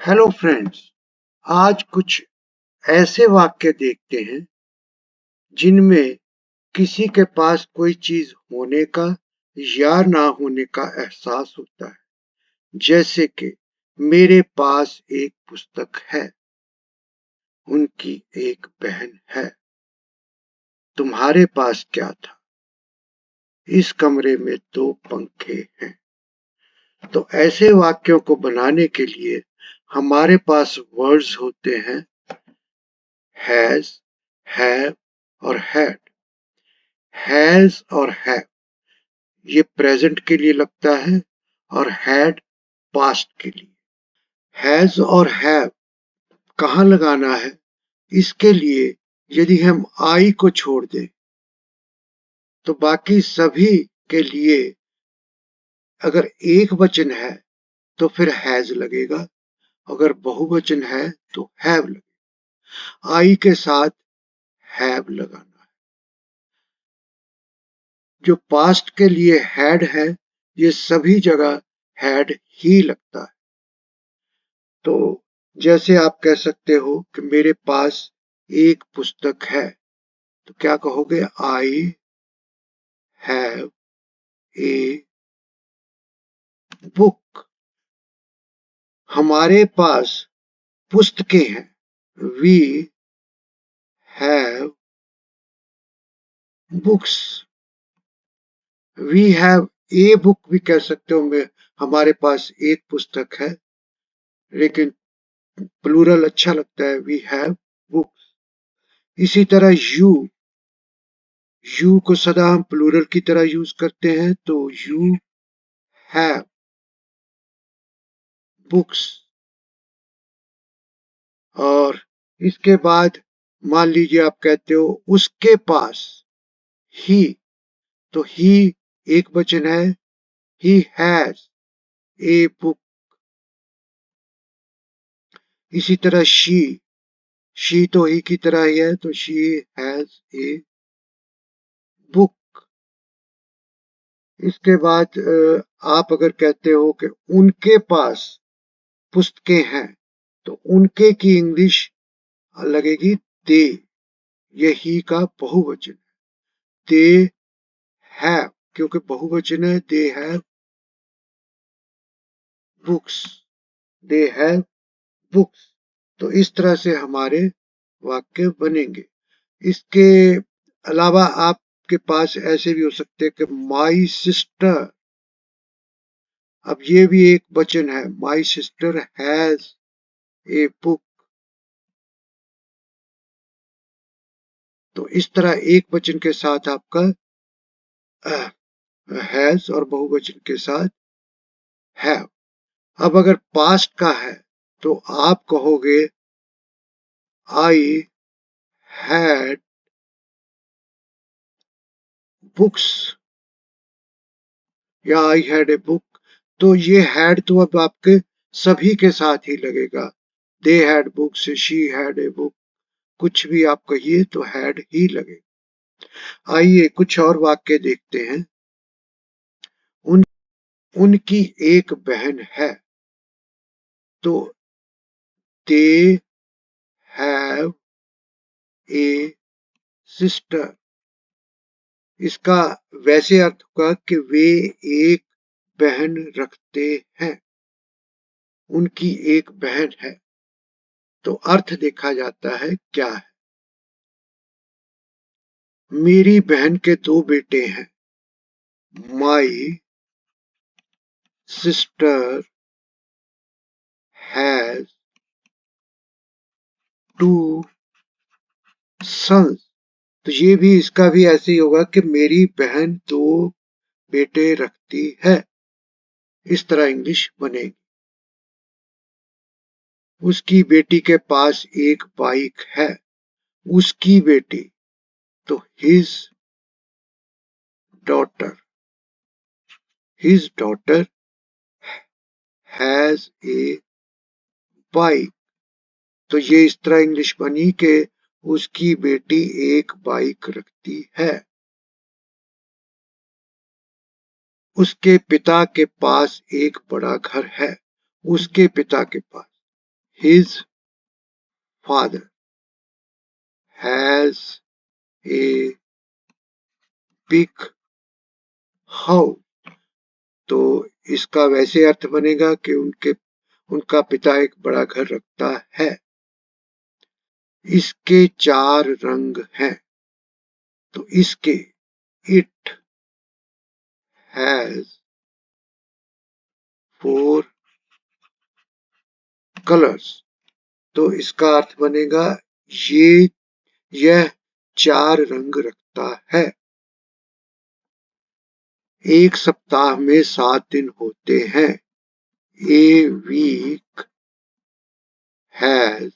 Hello friends. आज कुछ ऐसे वाक्य देखते हैं जिनमें किसी के पास कोई चीज होने का या ना होने का एहसास होता है। जैसे कि मेरे पास एक पुस्तक है, उनकी एक बहन है, तुम्हारे पास क्या था, इस कमरे में दो पंखे हैं। तो ऐसे वाक्यों को बनाने के लिए हमारे पास वर्ड्स होते हैं हैज, हैव और हैड। हैज और हैव ये प्रेजेंट के लिए लगता है और हैड पास्ट के लिए। हैज और हैव कहाँ लगाना है, इसके लिए यदि हम आई को छोड़ दें तो बाकी सभी के लिए अगर एक वचन है तो फिर हैज लगेगा, अगर बहुवचन है तो हैव लगेगा। आई के साथ हैव लगाना है। जो पास्ट के लिए हैड है, ये सभी जगह हैड ही लगता है। तो जैसे आप कह सकते हो कि मेरे पास एक पुस्तक है, तो क्या कहोगे? I have a book. हमारे पास पुस्तकें हैं, we have books. We have a book भी कह सकते हो, मैं हमारे पास एक पुस्तक है, लेकिन प्लूरल अच्छा लगता है, वी हैव बुक्स। इसी तरह यू को सदा हम प्लूरल की तरह यूज करते हैं, तो यू हैव बुक्स। और इसके बाद मान लीजिए आप कहते हो उसके पास, ही, तो ही एक वचन है, ही हैज ए बुक। इसी तरह शी तो ही की तरह ही है, तो शी हैज ए बुक। इसके बाद आप अगर कहते हो कि उनके पास पुस्तकें हैं, तो उनके की इंग्लिश लगेगी दे। ये ही का बहुवचन है, दे हैव, क्योंकि बहुवचन है, they have books, they have books. तो इस तरह से हमारे वाक्य बनेंगे। इसके अलावा आपके पास ऐसे भी हो सकते हैं कि माई सिस्टर। अब ये भी एक वचन है, माई सिस्टर हैज ए बुक। तो इस तरह एक वचन के साथ आपका हैज और बहुवचन के साथ हैव। अब अगर पास्ट का है तो आप कहोगे आई हैड बुक्स या आई हैड ए बुक। तो ये हैड तो अब आपके सभी के साथ ही लगेगा, they had books, she had a book, कुछ भी आप कहिए तो हैड ही लगेगा। आइए कुछ और वाक्य देखते हैं। उन उनकी एक बहन है, तो दे हैव ए सिस्टर। इसका वैसे अर्थ होगा कि वे एक बहन रखते हैं, उनकी एक बहन है। तो अर्थ देखा जाता है क्या है। मेरी बहन के दो बेटे हैं, my sister has two sons. तो ये भी इसका भी ऐसे ही होगा कि मेरी बहन दो बेटे रखती है, इस तरह इंग्लिश बनेगी। उसकी बेटी के पास एक बाइक है, उसकी बेटी, तो his daughter, his daughter has a bike. तो ये इस तरह इंग्लिश बनी कि उसकी बेटी एक बाइक रखती है। उसके पिता के पास एक बड़ा घर है, उसके पिता के पास। his father has a big house। तो इसका वैसे अर्थ बनेगा कि उनका पिता एक बड़ा घर रखता है। इसके 4 रंग हैं। तो इसके it has 4 colors। तो इसका अर्थ बनेगा यह 4 रंग रखता है। एक सप्ताह में 7 दिन होते हैं। A week has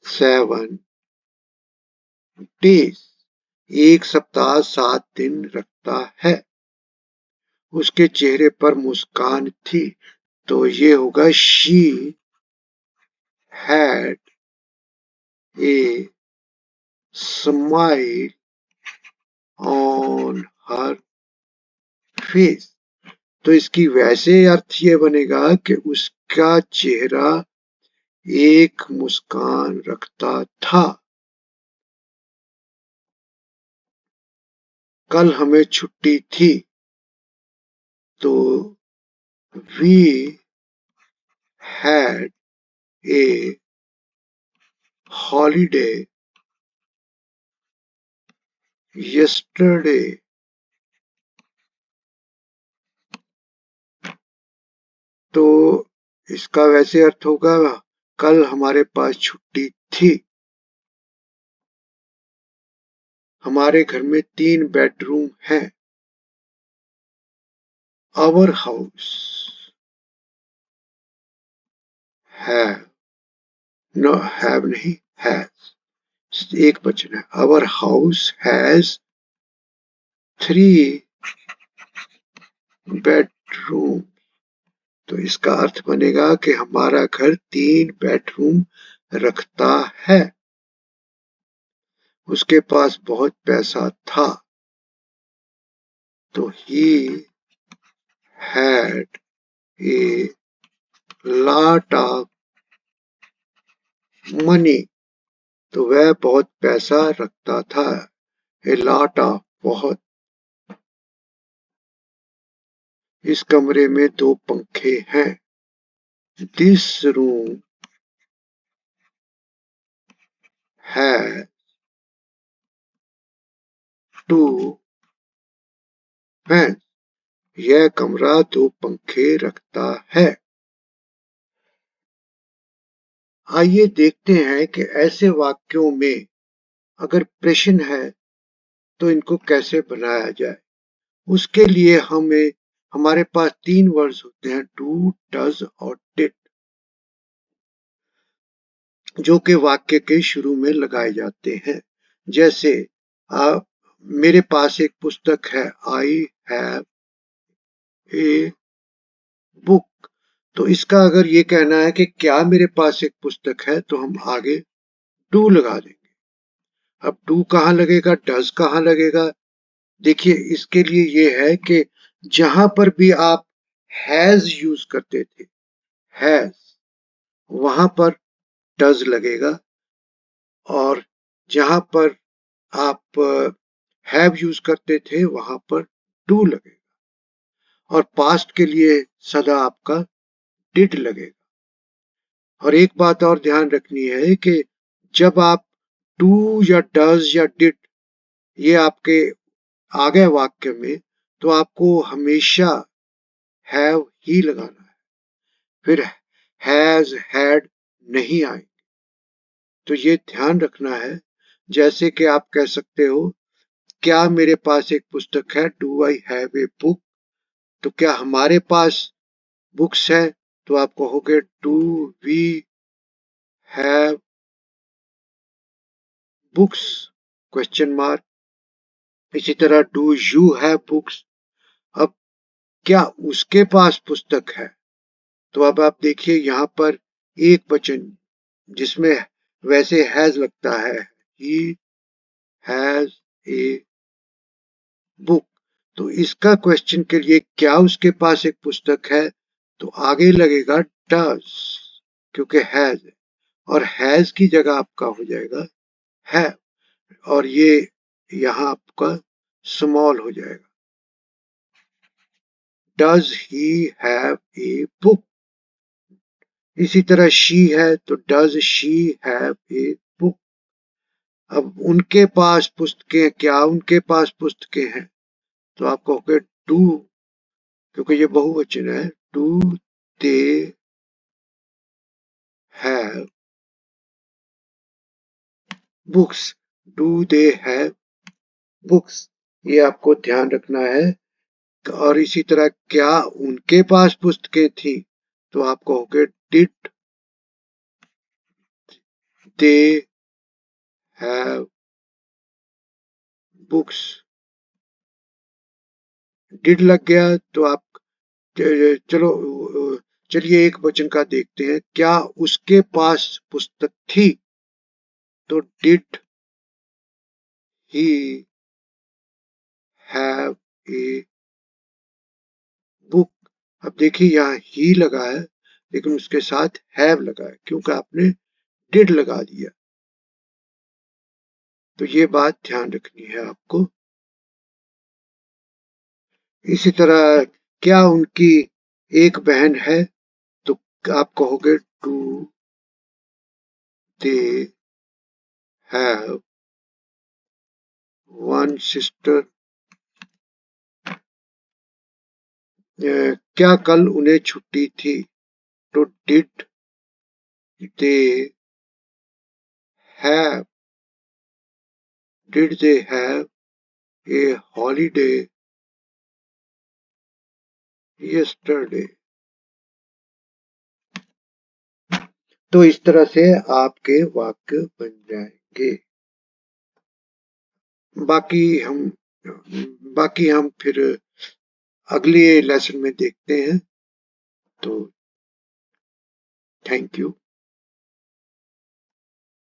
7 days। एक सप्ताह 7 दिन रखता है। उसके चेहरे पर मुस्कान थी। तो ये होगा she had a smile on her face। तो इसकी वैसे अर्थ ये बनेगा कि उसका चेहरा एक मुस्कान रखता था। कल हमें छुट्टी थी। तो we had a holiday yesterday। तो इसका वैसे अर्थ होगा कल हमारे पास छुट्टी थी। हमारे घर में 3 बेडरूम हैं। Our house have नहीं has एक वचन है। Our house has 3 bedroom। तो इसका अर्थ बनेगा कि हमारा घर 3 बेडरूम रखता है। उसके पास बहुत पैसा था। तो he had a lot of money। तो वह बहुत पैसा रखता था। a lot of बहुत। इस कमरे में 2 पंखे हैं। This room has 2 fans। यह कमरा 2 पंखे रखता है। आइए देखते हैं कि ऐसे वाक्यों में अगर प्रश्न है तो इनको कैसे बनाया जाए। उसके लिए हमारे पास 3 वर्ड्स होते हैं डू, डज और डिड, जो कि वाक्य के शुरू में लगाए जाते हैं। जैसे मेरे पास एक पुस्तक है। आई हैव ए बुक। तो इसका अगर ये कहना है कि क्या मेरे पास एक पुस्तक है तो हम आगे डू लगा देंगे। अब डू कहाँ लगेगा, डज कहाँ लगेगा। देखिए इसके लिए ये है कि जहां पर भी आप हैज यूज करते थे, हैज, वहां पर डज लगेगा। और जहां पर आप हैव यूज करते थे वहां पर डू लगेगा। और पास्ट के लिए सदा आपका डिड लगेगा। और एक बात और ध्यान रखनी है कि जब आप डू या डज या डिड ये आपके आ गए वाक्य में तो आपको हमेशा हैव ही लगाना है। फिर हैज, हैड नहीं आएंगे। तो ये ध्यान रखना है। जैसे कि आप कह सकते हो क्या मेरे पास एक पुस्तक है, do I have a book. तो क्या हमारे पास बुक्स है, तो आप कहोगे do we have books, question mark. इसी तरह डू यू हैव बुक्स। अब क्या उसके पास पुस्तक है, तो अब आप देखिए यहां पर एक वचन जिसमें वैसे हैज लगता है, ही हैज ए बुक। तो इसका क्वेश्चन के लिए क्या उसके पास एक पुस्तक है, तो आगे लगेगा डज। क्योंकि हैज है, और हैज की जगह आपका हो जाएगा है, और ये यहां आपका स्मॉल हो जाएगा। Does he have a book. इसी तरह शी है तो does she have a book. अब उनके पास पुस्तकें, क्या उनके पास पुस्तकें हैं, तो आप कहोगे डू, क्योंकि ये बहुवचन है, do they have books. Do they have books, ये आपको ध्यान रखना है। और इसी तरह क्या उनके पास पुस्तकें थी, तो आप कहोगे did they have books. Did लग गया तो आप चलो चलिए एक वचन का देखते हैं। क्या उसके पास पुस्तक थी, तो did he have a book. अब देखिए यहाँ ही लगा है, लेकिन उसके साथ हैव लगा है, क्योंकि आपने डिड लगा दिया। तो ये बात ध्यान रखनी है आपको। इसी तरह क्या उनकी एक बहन है, तो आप कहोगे do they have one sister. क्या कल उन्हें छुट्टी थी, तो did they have did they have a holiday yesterday. तो इस तरह से आपके वाक्य बन जाएंगे। बाकी हम बाकी हम फिर अगले लेसन में देखते हैं। तो थैंक यू।